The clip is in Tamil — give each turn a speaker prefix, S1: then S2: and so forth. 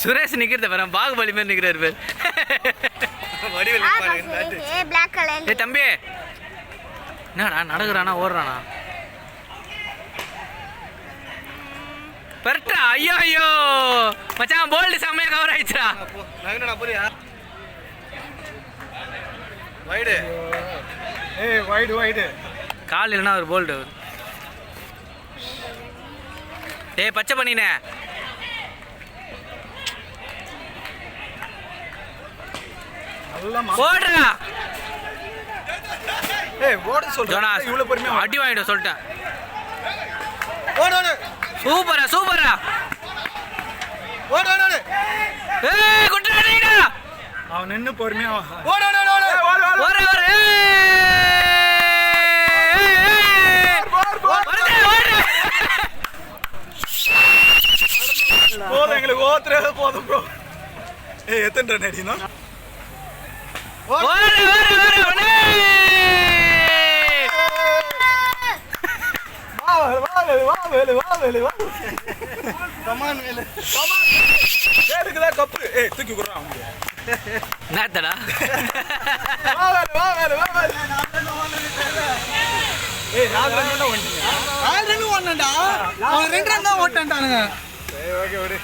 S1: சுரேஷ் நிக்கிறத பாரு, பாகுபலி மாதிரி நிக்கிறாரு பேர். ஏ தம்பி, என்னடா நடக்குறானா ஓடுறானா? பெர்ட்டா, ஐயோ ஐயோ மச்சான், போல்டு செம்மையா கவர் ஆயிடுச்சுடா.
S2: வைடு, ஏய் வைடு வைடு,
S1: கால் இல்லைன்னா ஒரு போல்டு. டேய் பச்சை பண்ணினே, ஓடுறா.
S2: ஏய் ஓட சொல்றா, இவ்வளவு பொறுமையா
S1: அடி வாங்கிட்டு சொல்லிட்டேன்.
S2: ஓடு ஓடு,
S1: சூப்பரா சூப்பரா,
S2: ஓடு ஓடு,
S1: ஏய் குட்டடா,
S2: அவன் நின்னு பொறுமையா ஓடு ஓடு ஓடு,
S1: ஓடு ஓடு,
S2: போதும் எங்களுக்கு ஓத்துறது போதும் ப்ரோ. ஏய் எத்தனை ரன் அடினா?
S1: ஓடு ஓடு ஓடு ஓடு,
S2: கமான் வேலு, கமான் வேலுக்குதா கப்பு. ஏய் தூக்கி குறா அவங்க.
S1: என்னடா?
S2: வா வேலு வா வேலு. ஏய் 4 ரன் தான் ஓடுனீங்க. 4 ரன் ஓடுனடா. அவன் 2 ரன் தான் ஓட்டன்டானுங்க. சரி ஓகே ஓடு.